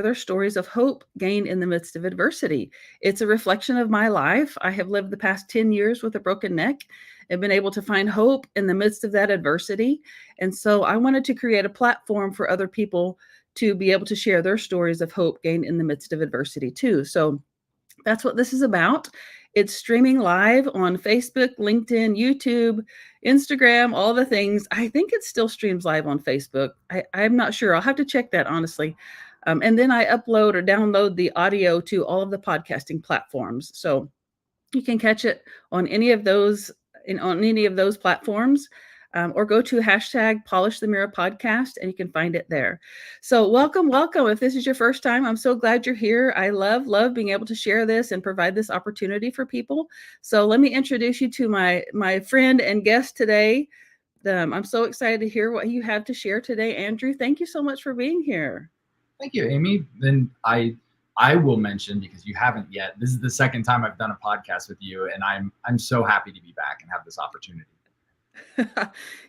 their stories of hope gained in the midst of adversity. It's a reflection of my life. I have lived the past 10 years with a broken neck and been able to find hope in the midst of that adversity. And so I wanted to create a platform for other people to be able to share their stories of hope gained in the midst of adversity too. So that's what this is about. It's streaming live on Facebook, LinkedIn, YouTube, Instagram, all the things. I think it still streams live on Facebook. I'm not sure. I'll have to check that honestly. And then I upload or download the audio to all of the podcasting platforms. So you can catch it on any of those on any of those platforms, or go to hashtag Polish the Mirror podcast and you can find it there. So welcome, welcome. If this is your first time, I'm so glad you're here. I love being able to share this and provide this opportunity for people. So let me introduce you to my friend and guest today. I'm so excited to hear what you have to share today, Andrew. Thank you so much for being here. Thank you, Amy. Then I will mention, because you haven't yet, this is the second time I've done a podcast with you, and I'm so happy to be back and have this opportunity.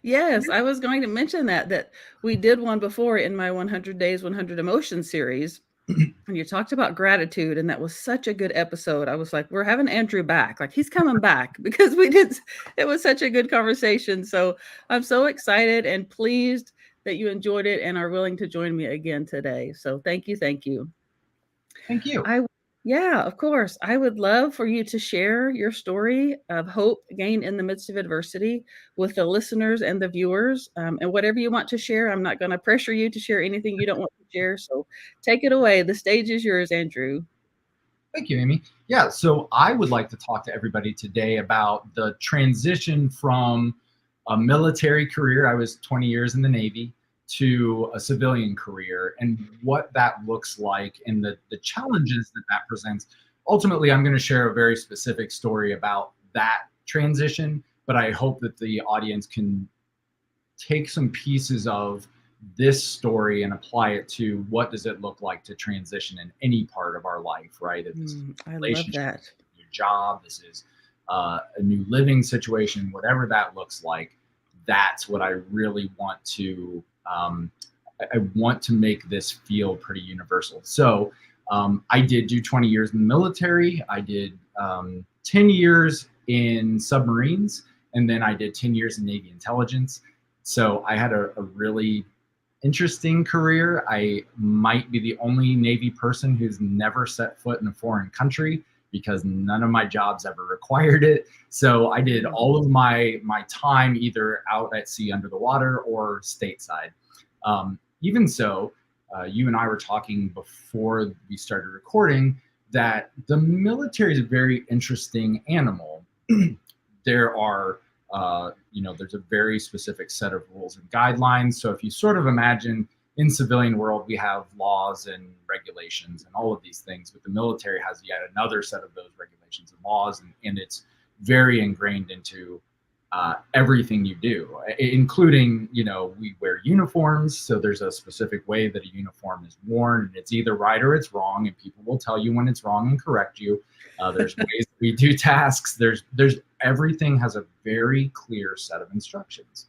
Yes, I was going to mention that we did one before in my 100 Days, 100 Emotions series. And you talked about gratitude, and that was such a good episode. I was like, we're having Andrew back. Like, he's coming back because it was such a good conversation. So I'm so excited and pleased that you enjoyed it and are willing to join me again today. So thank you. Thank you. Thank you. Yeah, of course. I would love for you to share your story of hope gained in the midst of adversity with the listeners and the viewers. And whatever you want to share, I'm not going to pressure you to share anything you don't want to share. So take it away. The stage is yours, Andrew. Thank you, Amy. Yeah, so I would like to talk to everybody today about the transition from a military career, I was 20 years in the Navy, to a civilian career, and what that looks like and the challenges that presents. Ultimately, I'm going to share a very specific story about that transition, but I hope that the audience can take some pieces of this story and apply it to what does it look like to transition in any part of our life, right? I love that. New job, this is a new living situation, whatever that looks like. That's what I really want to I want to make this feel pretty universal. So I did do 20 years in the military. I did 10 years in submarines, and then I did 10 years in Navy intelligence. So I had a really interesting career. I might be the only Navy person who's never set foot in a foreign country because none of my jobs ever required it. So I did all of my time either out at sea under the water or stateside. Even so, you and I were talking before we started recording that the military is a very interesting animal. There are there's a very specific set of rules and guidelines. So if you sort of imagine in civilian world, we have laws and regulations and all of these things, but the military has yet another set of those regulations and laws, and it's very ingrained into everything you do, including, we wear uniforms. So there's a specific way that a uniform is worn, and it's either right or it's wrong, and people will tell you when it's wrong and correct you. There's ways that we do tasks. There's everything has a very clear set of instructions.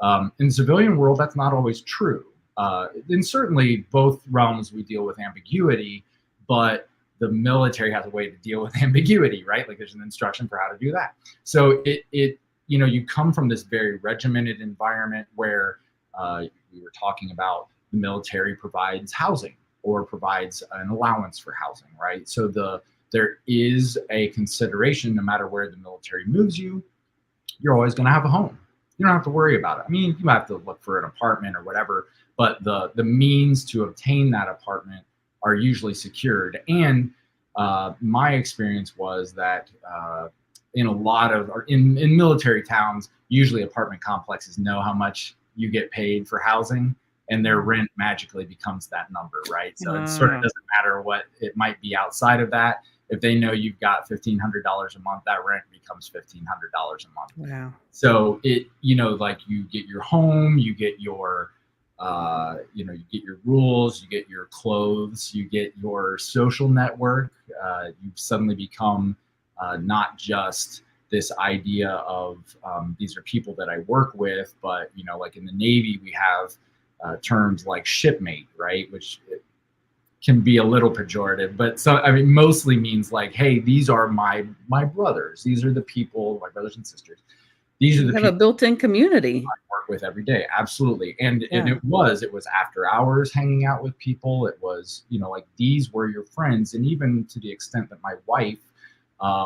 In the civilian world, that's not always true. And certainly both realms we deal with ambiguity, but the military has a way to deal with ambiguity, right? Like there's an instruction for how to do that. So you come from this very regimented environment where we were talking about the military provides housing or provides an allowance for housing, right? So there is a consideration, no matter where the military moves you, you're always going to have a home. You don't have to worry about it. I mean, you might have to look for an apartment or whatever, but the means to obtain that apartment are usually secured. And my experience was that in a lot of, or in military towns, usually apartment complexes know how much you get paid for housing, and their rent magically becomes that number, right? So it sort of doesn't matter what it might be outside of that. If they know you've got $1,500 a month, that rent becomes $1,500 a month. Wow. So like you get your home, you get your, you get your rules, you get your clothes, you get your social network. You've suddenly become not just this idea of these are people that I work with, but like in the Navy, we have terms like shipmate, right? Which can be a little pejorative, but so I mean mostly means like, hey, these are my brothers. These are the people, my brothers and sisters. These are You the have a people built-in community. I work with every day. Absolutely. And Yeah. it was after hours hanging out with people. It was, you know, like these were your friends. And even to the extent that my wife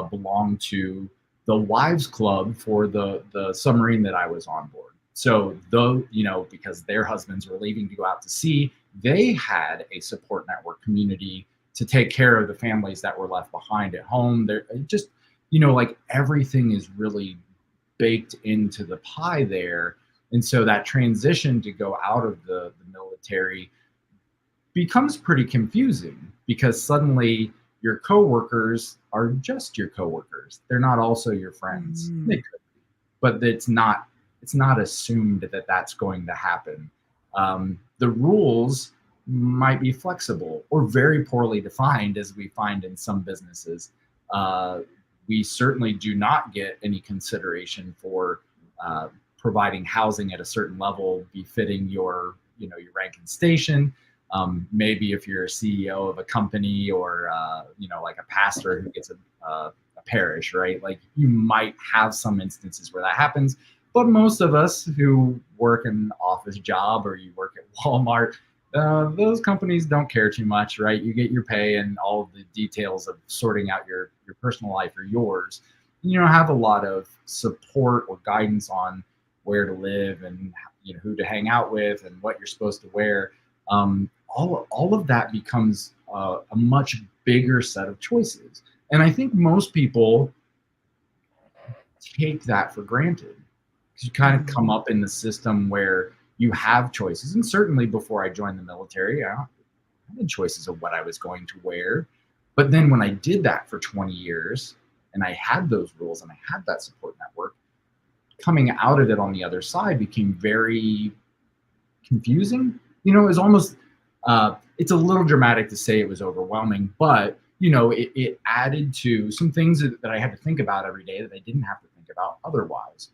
belonged to the wives club for the submarine that I was on board. So though, you know, because their husbands were leaving to go out to sea, they had a support network community to take care of the families that were left behind at home. They're just, you know, like everything is really baked into the pie there. And so that transition to go out of the military becomes pretty confusing because suddenly your coworkers are just your coworkers. They're not also your friends. They could be, but it's not assumed that that's going to happen. The rules might be flexible or very poorly defined, as we find in some businesses. We certainly do not get any consideration for providing housing at a certain level befitting your, you know, your rank and station. Maybe if you're a CEO of a company or you know, like a pastor who gets a parish, right? Like you might have some instances where that happens, but most of us who work an office job or you work at Walmart, those companies don't care too much, right? You get your pay and all of the details of sorting out your personal life are yours. You don't have a lot of support or guidance on where to live and, you know, who to hang out with and what you're supposed to wear. All of that becomes a much bigger set of choices. And I think most people take that for granted because you kind of come up in the system where you have choices. And certainly before I joined the military, I had choices of what I was going to wear. But then when I did that for 20 years and I had those rules and I had that support network, coming out of it on the other side became very confusing. You know, it was almost, it's a little dramatic to say it was overwhelming, but, you know, it added to some things that I had to think about every day that I didn't have to think about otherwise.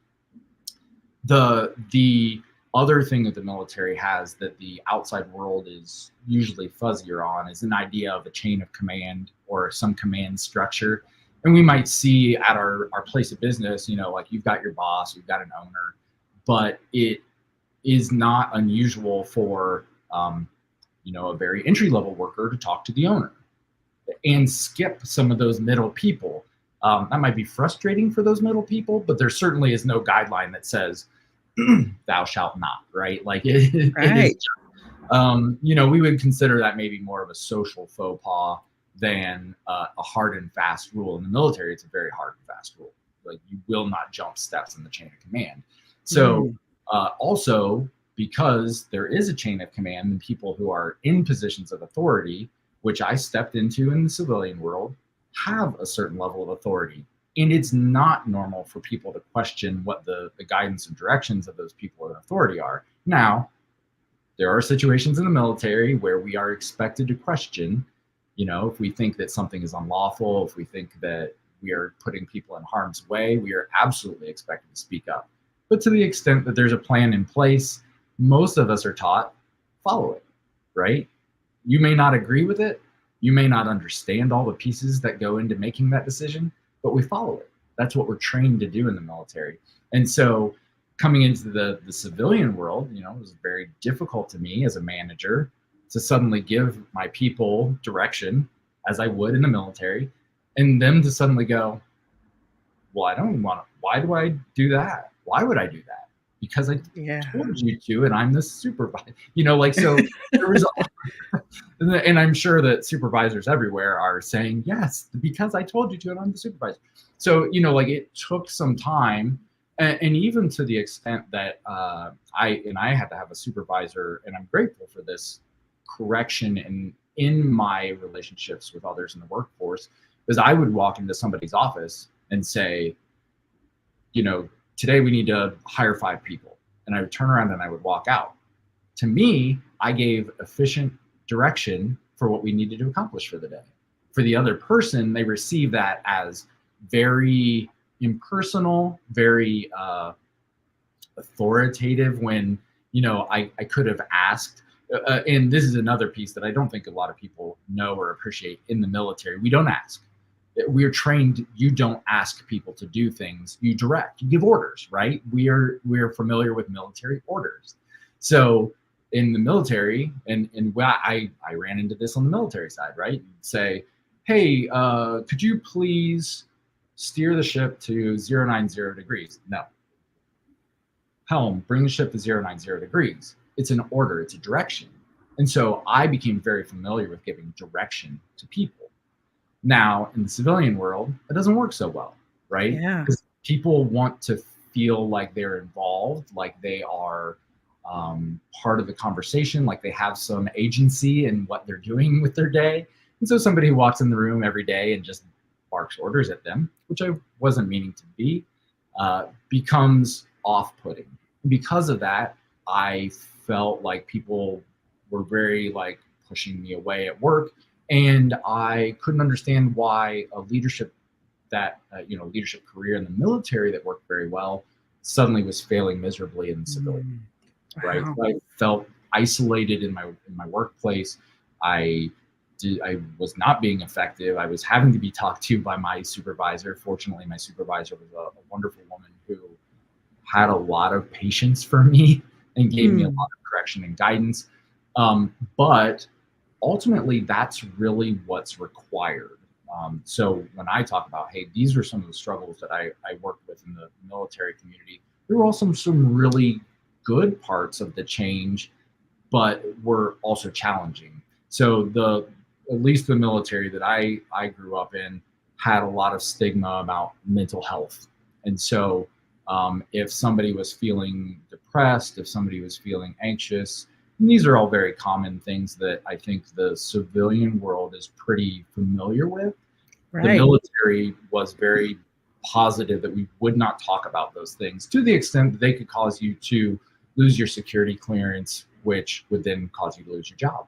The other thing that the military has that the outside world is usually fuzzier on is an idea of a chain of command or some command structure. And we might see at our place of business, you know, like you've got your boss, you've got an owner, but it is not unusual for, you know, a very entry level worker to talk to the owner and skip some of those middle people. That might be frustrating for those middle people, but there certainly is no guideline that says thou shalt not, right? Like it is, you know, we would consider that maybe more of a social faux pas than a hard and fast rule. In the military, it's a very hard and fast rule. Like you will not jump steps in the chain of command. So also because there is a chain of command and people who are in positions of authority, which I stepped into in the civilian world, have a certain level of authority. And it's not normal for people to question what the guidance and directions of those people in authority are. Now, there are situations in the military where we are expected to question, you know, if we think that something is unlawful, if we think that we are putting people in harm's way, we are absolutely expected to speak up. But to the extent that there's a plan in place, most of us are taught, follow it, right? You may not agree with it. You may not understand all the pieces that go into making that decision, but we follow it. That's what we're trained to do in the military. And so coming into the civilian world, you know, it was very difficult to me as a manager to suddenly give my people direction as I would in the military, and them to suddenly go, well, I don't want to, why do I do that? Why would I do that? Because I told you to, and I'm the supervisor, you know, like, so there was, and I'm sure that supervisors everywhere are saying, yes, because I told you to, and I'm the supervisor. So, you know, like it took some time, and even to the extent that I had to have a supervisor, and I'm grateful for this correction in my relationships with others in the workforce, is I would walk into somebody's office and say, you know, today we need to hire 5 people. And I would turn around and I would walk out. To me, I gave efficient direction for what we needed to accomplish for the day. For the other person, they receive that as very impersonal, very authoritative, when, you know, I could have asked, and this is another piece that I don't think a lot of people know or appreciate in the military. We don't ask. We're trained. You don't ask people to do things. You direct. You give orders, right? We're familiar with military orders. So in the military, and I ran into this on the military side, right? You'd say, hey, could you please steer the ship to 090 degrees? No. Helm, bring the ship to 090 degrees. It's an order, it's a direction. And so I became very familiar with giving direction to people. Now, in the civilian world, it doesn't work so well, right? Yeah. Because people want to feel like they're involved, like they are part of the conversation, like they have some agency in what they're doing with their day. And so somebody who walks in the room every day and just barks orders at them, which I wasn't meaning to be, becomes off-putting. Because of that, I felt like people were very like pushing me away at work, and I couldn't understand why a leadership leadership career in the military that worked very well suddenly was failing miserably in the civilian. Right? Wow. I felt isolated in my workplace. I was not being effective. I was having to be talked to by my supervisor. Fortunately, my supervisor was a wonderful woman who had a lot of patience for me and gave me a lot of correction and guidance. But ultimately, that's really what's required. So when I talk about, hey, these are some of the struggles that I worked with in the military community, there were also some really good parts of the change, but were also challenging. So at least the military that I grew up in had a lot of stigma about mental health. And so if somebody was feeling depressed, if somebody was feeling anxious, and these are all very common things that I think the civilian world is pretty familiar with. Right. The military was very positive that we would not talk about those things, to the extent that they could cause you to lose your security clearance, which would then cause you to lose your job.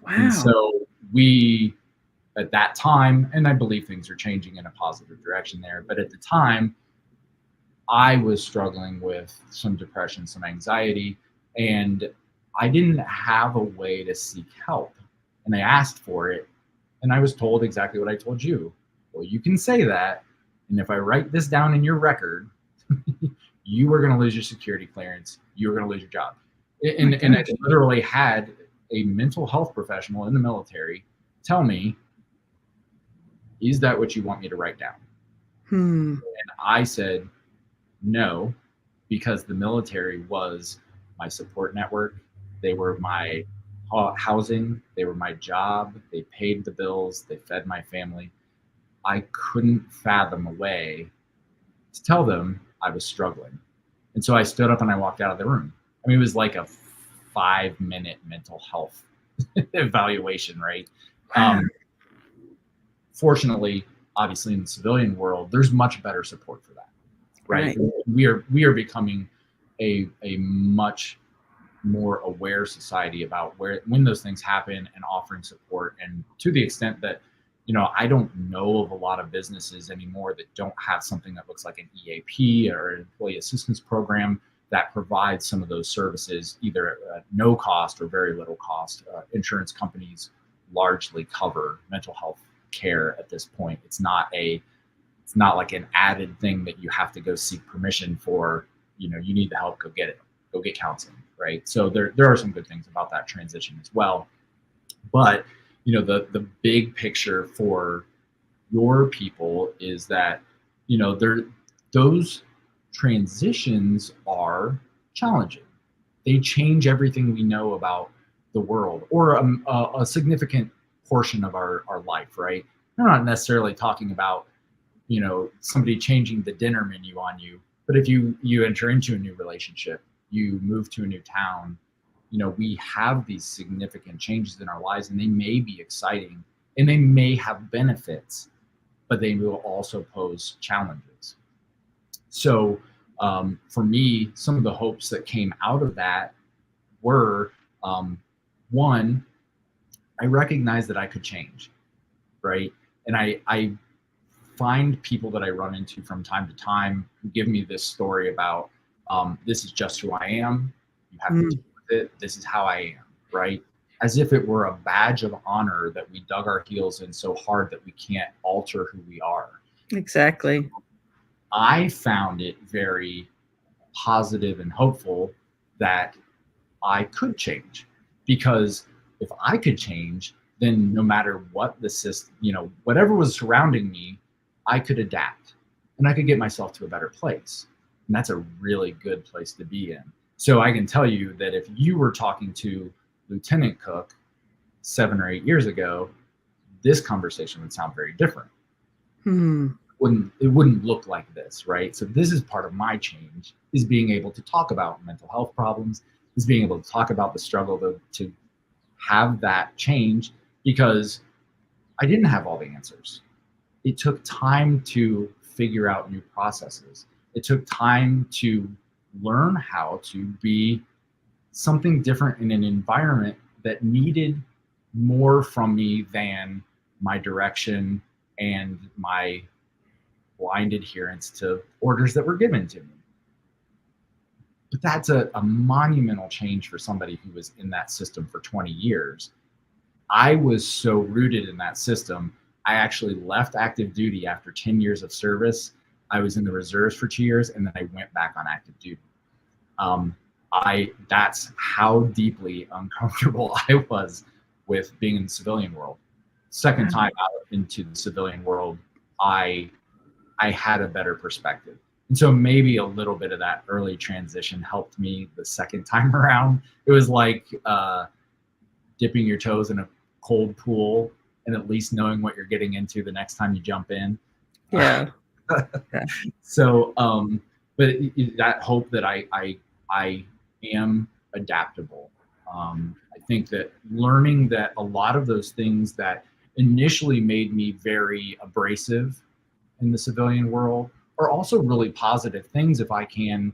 Wow. And so we, at that time, and I believe things are changing in a positive direction there, but at the time, I was struggling with some depression, some anxiety, and I didn't have a way to seek help. And I asked for it, and I was told exactly what I told you. Well, you can say that, and if I write this down in your record, you were going to lose your security clearance. You were going to lose your job. And I literally had a mental health professional in the military tell me, is that what you want me to write down? And I said, no, because the military was my support network. They were my housing. They were my job. They paid the bills. They fed my family. I couldn't fathom a way to tell them I was struggling. And so I stood up and I walked out of the room. I mean, it was like a 5-minute mental health evaluation, right? Fortunately, obviously in the civilian world, there's much better support for that, right? We are becoming a much more aware society about when those things happen and offering support. And to the extent that, I don't know of a lot of businesses anymore that don't have something that looks like an EAP or an employee assistance program that provides some of those services, either at no cost or very little cost. Insurance companies largely cover mental health care at this point. It's not like an added thing that you have to go seek permission for. You need the help, go get it, go get counseling, right? So there are some good things about that transition as well. But the big picture for your people is that those transitions are challenging. They change everything we know about the world, or a significant portion of our life, right? We're not necessarily talking about somebody changing the dinner menu on you, but if you enter into a new relationship, you move to a new town, we have these significant changes in our lives, and they may be exciting and they may have benefits, but they will also pose challenges. So for me, some of the hopes that came out of that were, one, I recognized that I could change, right? And I find people that I run into from time to time who give me this story about, this is just who I am. You have to deal with it. This is how I am. right? As if it were a badge of honor that we dug our heels in so hard that we can't alter who we are. Exactly. I found it very positive and hopeful that I could change, because if I could change, then no matter what the system, whatever was surrounding me, I could adapt and I could get myself to a better place. And that's a really good place to be in. So I can tell you that if you were talking to Lieutenant Cook 7 or 8 years ago, this conversation would sound very different. Hmm. It wouldn't look like this, right? So this is part of my change, is being able to talk about mental health problems, is being able to talk about the struggle to have that change, because I didn't have all the answers. It took time to figure out new processes. It took time to learn how to be something different in an environment that needed more from me than my direction and my blind adherence to orders that were given to me. But that's a monumental change for somebody who was in that system for 20 years. I was so rooted in that system. I actually left active duty after 10 years of service. I was in the reserves for 2 years, and then I went back on active duty. That's how deeply uncomfortable I was with being in the civilian world. Second time out into the civilian world, I had a better perspective. And so maybe a little bit of that early transition helped me the second time around. It was like dipping your toes in a cold pool and at least knowing what you're getting into the next time you jump in. Yeah. So, but that hope that I am adaptable. I think that learning that a lot of those things that initially made me very abrasive in the civilian world are also really positive things if I can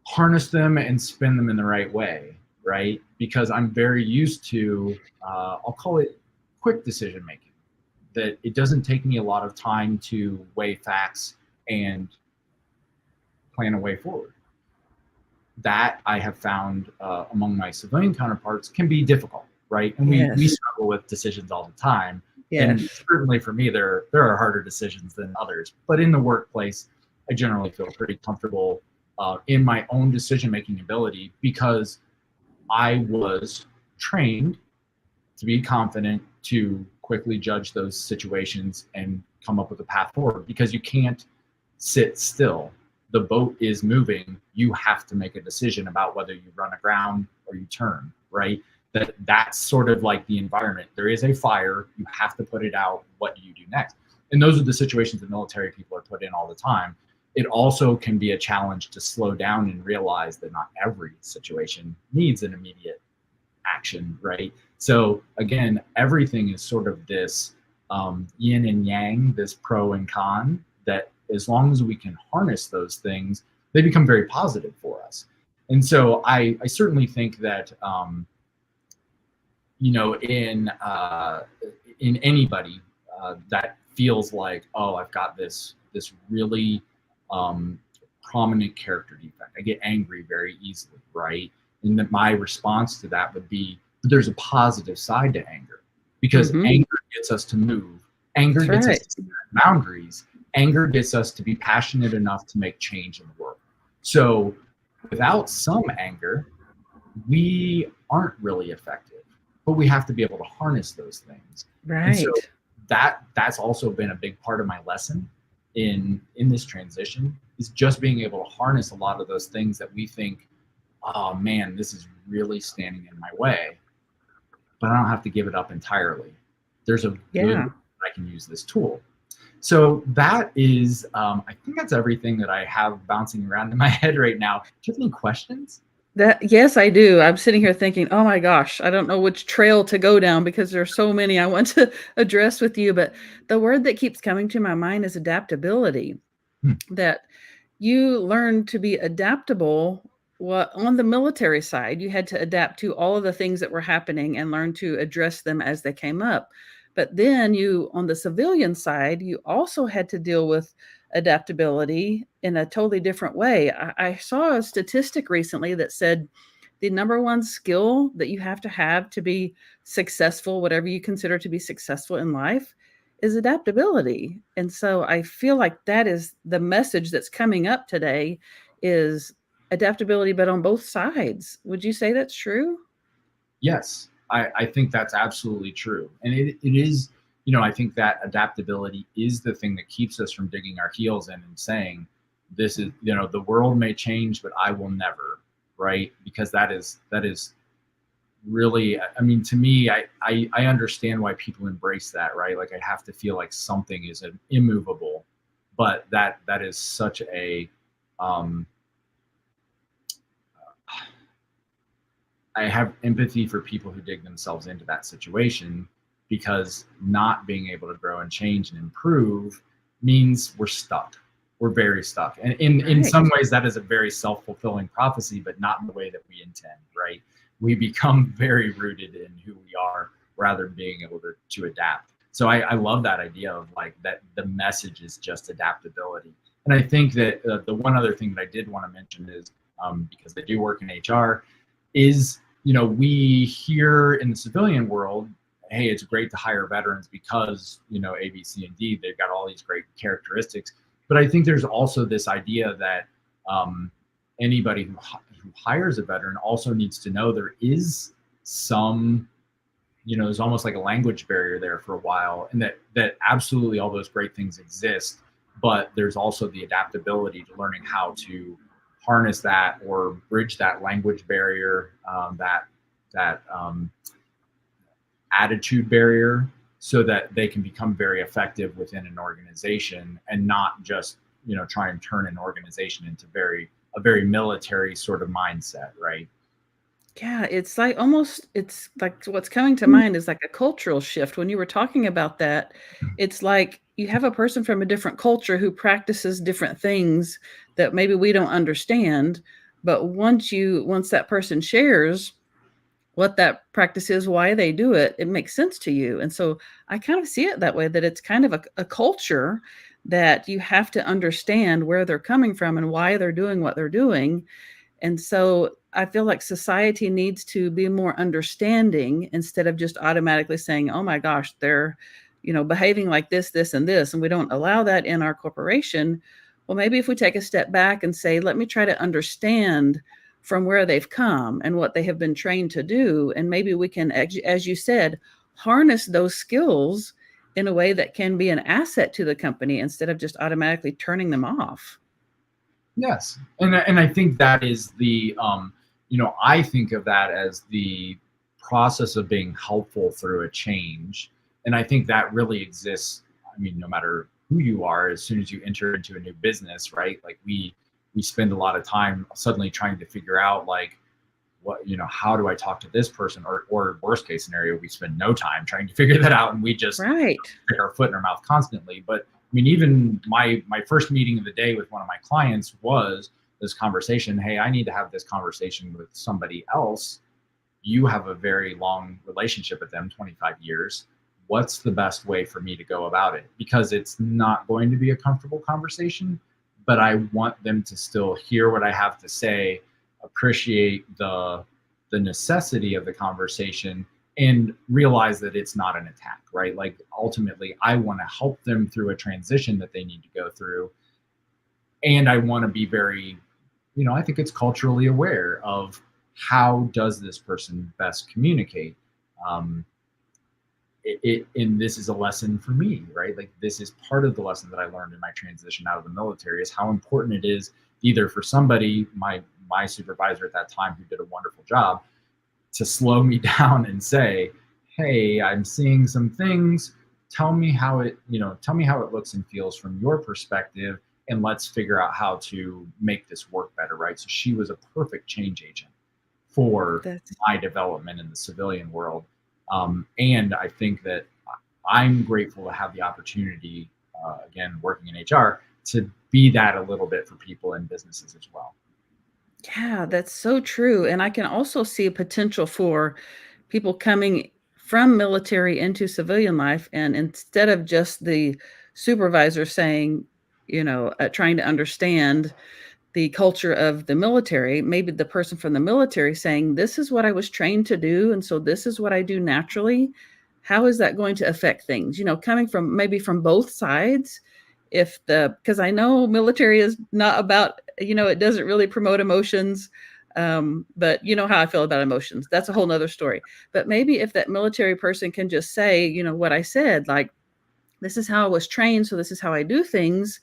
harness them and spin them in the right way, right? Because I'm very used to, I'll call it quick decision making, that it doesn't take me a lot of time to weigh facts and plan a way forward. That I have found among my civilian counterparts can be difficult, right? And we struggle with decisions all the time. And certainly for me, there are harder decisions than others. But in the workplace, I generally feel pretty comfortable in my own decision-making ability, because I was trained to be confident, to quickly judge those situations and come up with a path forward, because you can't sit still. The boat is moving. You have to make a decision about whether you run aground or you turn, right? That's sort of like the environment. There is a fire, you have to put it out. What do you do next? And those are the situations that military people are put in all the time. It also can be a challenge to slow down and realize that not every situation needs an immediate action, right? So again, everything is sort of this yin and yang, this pro and con, that as long as we can harness those things, they become very positive for us. And so I certainly think that in anybody that feels like, oh, I've got this really prominent character defect. I get angry very easily, right? And that my response to that would be, there's a positive side to anger, because anger gets us to move. Anger gets us to set boundaries. Anger gets us to be passionate enough to make change in the world. So without some anger, we aren't really effective, but we have to be able to harness those things. Right. And so that's also been a big part of my lesson in this transition, is just being able to harness a lot of those things that we think, oh man, this is really standing in my way, but I don't have to give it up entirely. There's a good way I can use this tool. So that is, I think that's everything that I have bouncing around in my head right now. Do you have any questions? Yes, I do. I'm sitting here thinking, oh my gosh, I don't know which trail to go down, because there are so many I want to address with you. But the word that keeps coming to my mind is adaptability. That you learn to be adaptable. Well, on the military side, you had to adapt to all of the things that were happening and learn to address them as they came up. But then on the civilian side, you also had to deal with adaptability in a totally different way. I saw a statistic recently that said the number one skill that you have to be successful, whatever you consider to be successful in life, is adaptability. And so I feel like that is the message that's coming up today is adaptability, but on both sides. Would you say that's true? Yes, I think that's absolutely true. And it is, I think that adaptability is the thing that keeps us from digging our heels in and saying, this is, the world may change, but I will never, right? Because that is really, I mean, to me, I understand why people embrace that, right? Like I have to feel like something is immovable, but that is such a, um, I have empathy for people who dig themselves into that situation, because not being able to grow and change and improve means we're stuck. We're very stuck. And in Right. some ways that is a very self-fulfilling prophecy, but not in the way that we intend, right? We become very rooted in who we are rather than being able to adapt. So I love that idea of like that the message is just adaptability. And I think that the one other thing that I did want to mention is, because I do work in HR, is we hear in the civilian world, hey, it's great to hire veterans because A, B, C, and D, they've got all these great characteristics. But I think there's also this idea that anybody who hires a veteran also needs to know there is some, there's almost like a language barrier there for a while, and that absolutely all those great things exist, but there's also the adaptability to learning how to harness that or bridge that language barrier, that attitude barrier, so that they can become very effective within an organization and not just try and turn an organization into a very military sort of mindset, right? Yeah, it's like what's coming to mind is like a cultural shift. When you were talking about that, it's like you have a person from a different culture who practices different things that maybe we don't understand, but once that person shares what that practice is, why they do it, it makes sense to you. And so I kind of see it that way, that it's kind of a culture that you have to understand where they're coming from and why they're doing what they're doing. And so I feel like society needs to be more understanding instead of just automatically saying, oh my gosh, they're, behaving like this, and this, and we don't allow that in our corporation. Well, maybe if we take a step back and say, let me try to understand from where they've come and what they have been trained to do. And maybe we can, as you said, harness those skills in a way that can be an asset to the company instead of just automatically turning them off. Yes, and I think that is the I think of that as the process of being helpful through a change, and I think that really exists. I mean, no matter who you are, as soon as you enter into a new business, right? Like we spend a lot of time suddenly trying to figure out like what how do I talk to this person, or worst case scenario, we spend no time trying to figure that out, and we just Right. stick our foot in our mouth constantly. But I mean, even my first meeting of the day with one of my clients was this conversation. Hey, I need to have this conversation with somebody else. You have a very long relationship with them, 25 years. What's the best way for me to go about it? Because it's not going to be a comfortable conversation, but I want them to still hear what I have to say, appreciate the necessity of the conversation, and realize that it's not an attack, right? Like ultimately, I want to help them through a transition that they need to go through. And I want to be very, I think it's culturally aware of how does this person best communicate. Um, and this is a lesson for me, right? Like this is part of the lesson that I learned in my transition out of the military, is how important it is either for somebody, my supervisor at that time, who did a wonderful job, to slow me down and say, hey, I'm seeing some things. Tell me how it looks and feels from your perspective, and let's figure out how to make this work better, right? So she was a perfect change agent for That's my development in the civilian world. And I think that I'm grateful to have the opportunity, again, working in HR, to be that a little bit for people and businesses as well. Yeah, that's so true. And I can also see a potential for people coming from military into civilian life. And instead of just the supervisor saying, trying to understand, the culture of the military, maybe the person from the military saying, this is what I was trained to do, and so this is what I do naturally. How is that going to affect things? Coming from maybe from both sides, because I know military is not about, it doesn't really promote emotions. But you know how I feel about emotions. That's a whole nother story. But maybe if that military person can just say, what I said, like, this is how I was trained, so this is how I do things.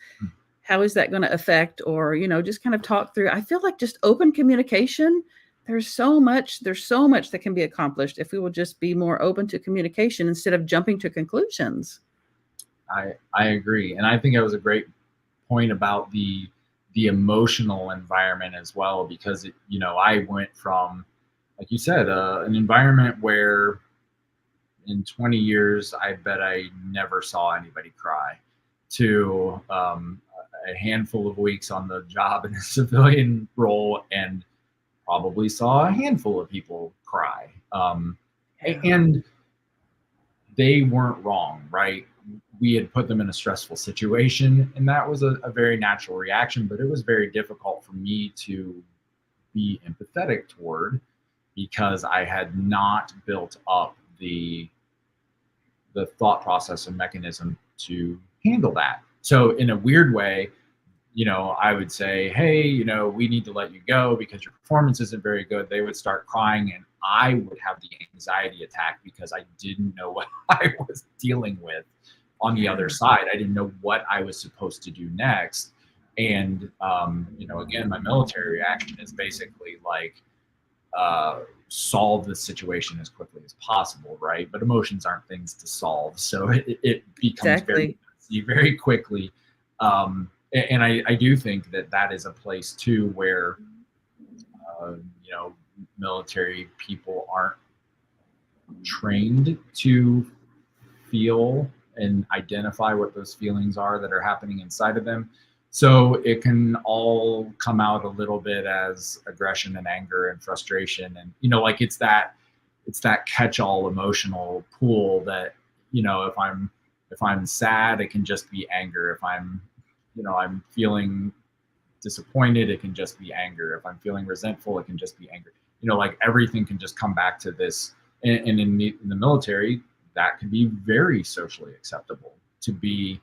How is that going to affect, or, just kind of talk through. I feel like just open communication. There's so much that can be accomplished if we will just be more open to communication instead of jumping to conclusions. I agree. And I think it was a great point about the emotional environment as well, because I went from, like you said, an environment where in 20 years, I bet I never saw anybody cry, to a handful of weeks on the job in a civilian role and probably saw a handful of people cry. And they weren't wrong, right? We had put them in a stressful situation, and that was a very natural reaction, but it was very difficult for me to be empathetic toward, because I had not built up the thought process and mechanism to handle that. So in a weird way, I would say, hey, we need to let you go because your performance isn't very good. They would start crying, and I would have the anxiety attack because I didn't know what I was dealing with on the other side. I didn't know what I was supposed to do next. And, again, my military reaction is basically like, solve the situation as quickly as possible, right? But emotions aren't things to solve. So it becomes very messy very quickly. And I do think that is a place too where, military people aren't trained to feel and identify what those feelings are that are happening inside of them. So it can all come out a little bit as aggression and anger and frustration. And, like it's that catch-all emotional pool that, if I'm sad, it can just be anger. If I'm feeling disappointed, it can just be anger. If I'm feeling resentful, it can just be anger. Like everything can just come back to this. And in the military, that can be very socially acceptable to be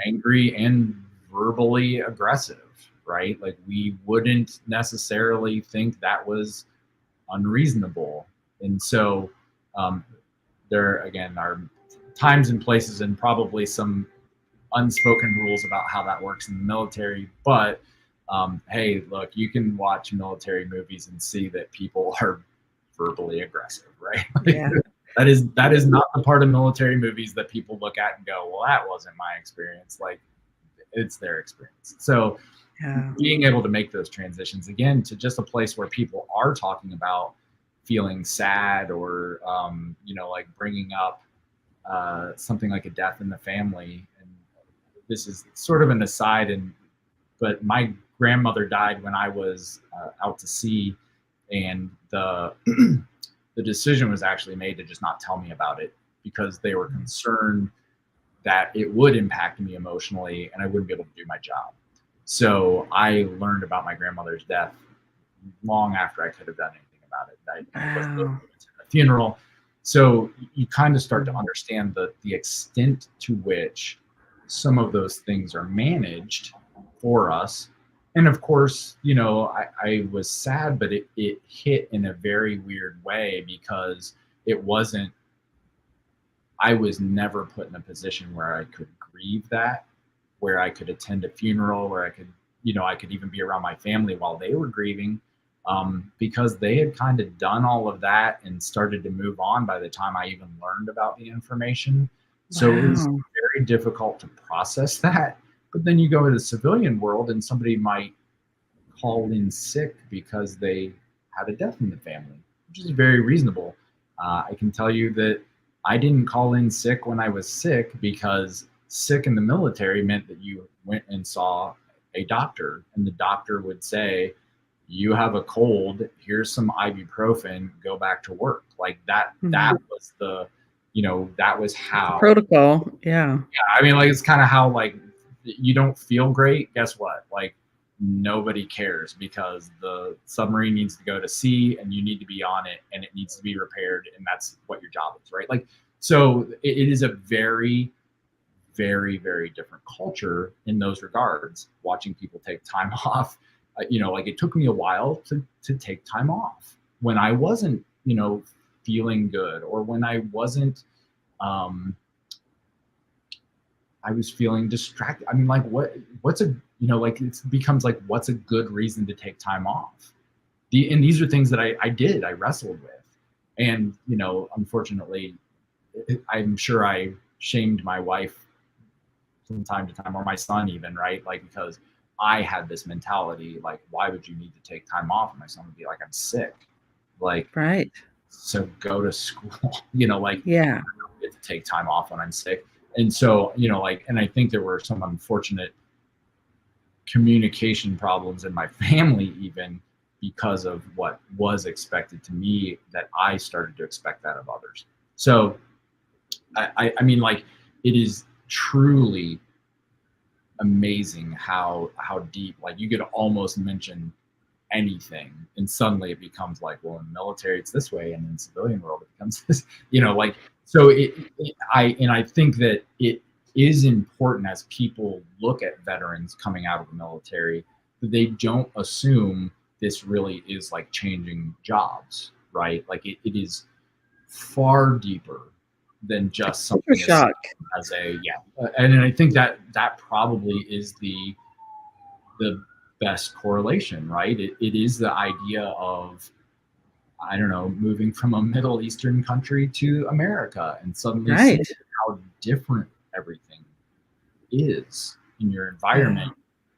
angry and verbally aggressive, right? Like we wouldn't necessarily think that was unreasonable. And so there again are times and places and probably some unspoken rules about how that works in the military. But hey, look, you can watch military movies and see that people are verbally aggressive, right? Yeah. That is not the part of military movies that people look at and go, well, that wasn't my experience. Like it's their experience. So being able to make those transitions again to just a place where people are talking about feeling sad or, like bringing up something like a death in the family. And this is sort of an aside, but my grandmother died when I was out to sea, and the decision was actually made to just not tell me about it because they were concerned that it would impact me emotionally and I wouldn't be able to do my job. So I learned about my grandmother's death long after I could have done anything about it. I wasn't able to attend the funeral. So you kind of start to understand the extent to which some of those things are managed for us. And of course, I was sad, but it hit in a very weird way because I was never put in a position where I could grieve that, where I could attend a funeral, where I could even be around my family while they were grieving, because they had kind of done all of that and started to move on by the time I even learned about the information. So it was very difficult to process that. But then you go to the civilian world and somebody might call in sick because they had a death in the family, which is very reasonable. I can tell you that I didn't call in sick when I was sick because sick in the military meant that you went and saw a doctor, and the doctor would say, you have a cold, here's some ibuprofen, go back to work. Like that was that was how protocol. Yeah. I mean, like, it's kind of how, like, you don't feel great. Guess what? Like, nobody cares because the submarine needs to go to sea and you need to be on it and it needs to be repaired, and that's what your job is, right? Like, so it is a very, very, very different culture in those regards. Watching people take time off, like it took me a while to take time off when I wasn't, feeling good, or when I wasn't, I was feeling distracted. I mean, like what's a, like it becomes like, what's a good reason to take time off? And these are things that I wrestled with. And, unfortunately, I'm sure I shamed my wife from time to time, or my son even, right? Like, because I had this mentality, like, why would you need to take time off? And my son would be like, I'm sick. Like, Right. so go to school, like, Yeah. I don't get to take time off when I'm sick. And so, and I think there were some unfortunate communication problems in my family, even because of what was expected to me, that I started to expect that of others. So I mean, like, it is truly amazing how deep, like, you could almost mention anything and suddenly it becomes like, well, in the military it's this way, and in civilian world it becomes this, like, so I think that it is important, as people look at veterans coming out of the military, that they don't assume this really is like changing jobs, right? Like, it is far deeper than just Super something shock. as a and I think that probably is the best correlation, right? It is the idea of, I don't know, moving from a Middle Eastern country to America and suddenly Right. seeing how different everything is in your environment,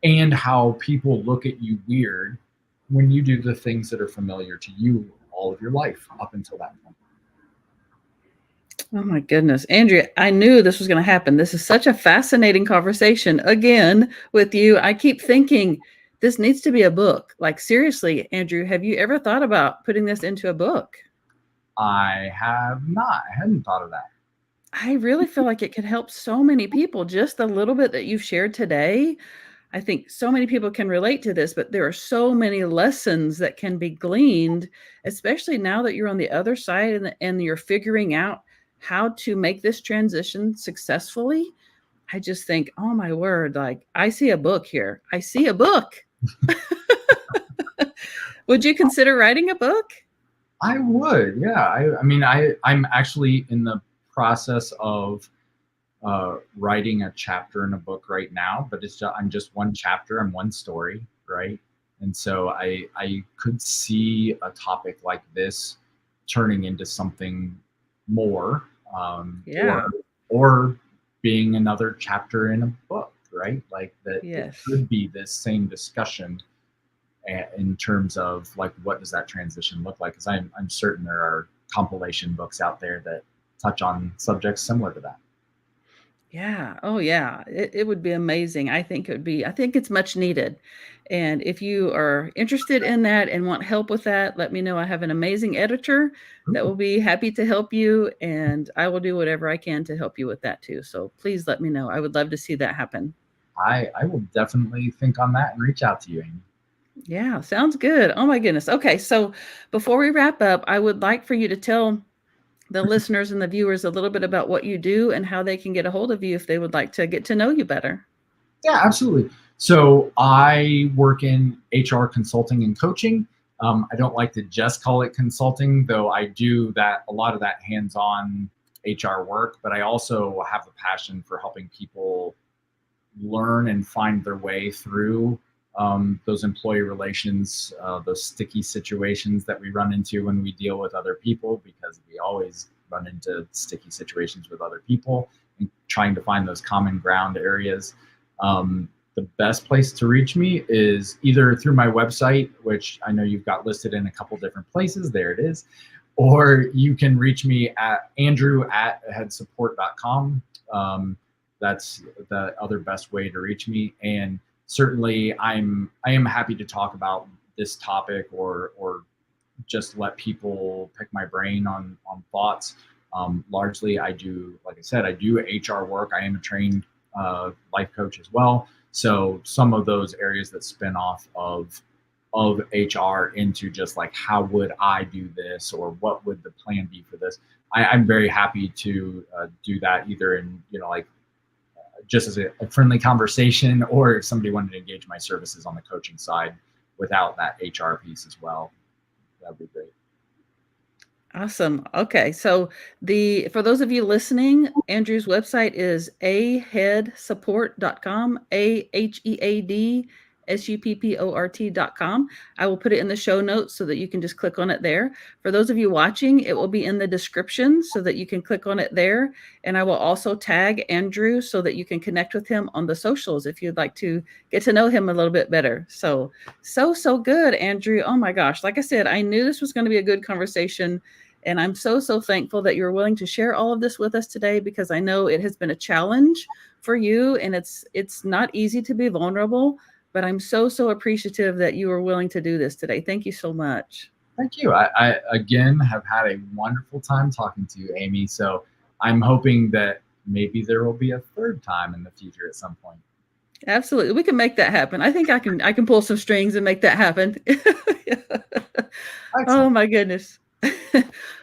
and how people look at you weird when you do the things that are familiar to you all of your life up until that point. Oh my goodness. Andrea, I knew this was going to happen. This is such a fascinating conversation again with you. I keep thinking this needs to be a book. Like, seriously, Andrew, have you ever thought about putting this into a book? I have not. I hadn't thought of that. I really feel like it could help so many people. Just a little bit that you've shared today. I think so many people can relate to this, but there are so many lessons that can be gleaned, especially now that you're on the other side and you're figuring out how to make this transition successfully. I just think, oh my word, like, I see a book here. I see a book. Would you consider writing a book? I would, yeah. I mean, I'm actually in the process of writing a chapter in a book right now, but I'm just one chapter and one story, right? And so I could see a topic like this turning into something more, Yeah. or being another chapter in a book, right? Like, that it Yes. could be this same discussion in terms of, like, what does that transition look like? Because I'm certain there are compilation books out there that touch on subjects similar to that. Yeah. Oh, yeah. It would be amazing. I think it's much needed. And if you are interested in that and want help with that, let me know. I have an amazing editor that Ooh, will be happy to help you, and I will do whatever I can to help you with that too. So please let me know. I would love to see that happen. I will definitely think on that and reach out to you, Amy. Yeah, sounds good. Oh my goodness. Okay, so before we wrap up, I would like for you to tell the listeners and the viewers a little bit about what you do and how they can get a hold of you if they would like to get to know you better. Yeah, absolutely. So I work in HR consulting and coaching. I don't like to just call it consulting, though I do that, a lot of that hands-on HR work, but I also have a passion for helping people learn and find their way through those employee relations, those sticky situations that we run into when we deal with other people, because we always run into sticky situations with other people, and trying to find those common ground areas. The best place to reach me is either through my website, which I know you've got listed in a couple different places. There it is. Or you can reach me at andrew@headsupport.com. That's the other best way to reach me. And certainly I am happy to talk about this topic, or just let people pick my brain on thoughts. Largely I do, like I said, I do HR work. I am a trained life coach as well. So some of those areas that spin off of HR into just like, how would I do this, or what would the plan be for this? I'm very happy to do that, either in, like just as a friendly conversation, or if somebody wanted to engage my services on the coaching side without that HR piece as well, that'd be great. Awesome. Okay. So for those of you listening, Andrew's website is aheadsupport.com, AHEADSUPPORT.com. I will put it in the show notes so that you can just click on it there. For those of you watching, it will be in the description so that you can click on it there. And I will also tag Andrew so that you can connect with him on the socials if you'd like to get to know him a little bit better. So good, Andrew. Oh my gosh. Like I said, I knew this was going to be a good conversation. And I'm so thankful that you're willing to share all of this with us today, because I know it has been a challenge for you, and it's not easy to be vulnerable, but I'm so appreciative that you were willing to do this today. Thank you so much. Thank you. I again have had a wonderful time talking to you, Amy. So I'm hoping that maybe there will be a third time in the future at some point. Absolutely. We can make that happen. I think I can pull some strings and make that happen. Oh my goodness.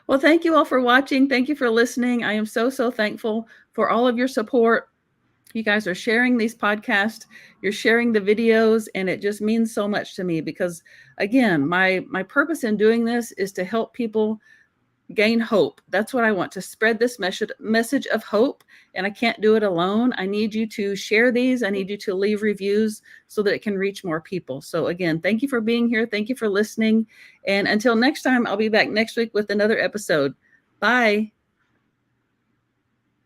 Well, thank you all for watching. Thank you for listening. I am so thankful for all of your support. You guys are sharing these podcasts, you're sharing the videos, and it just means so much to me, because again, my purpose in doing this is to help people gain hope. That's what I want, to spread this message of hope. And I can't do it alone. I need you to share these. I need you to leave reviews so that it can reach more people. So again, thank you for being here. Thank you for listening. And until next time, I'll be back next week with another episode. Bye.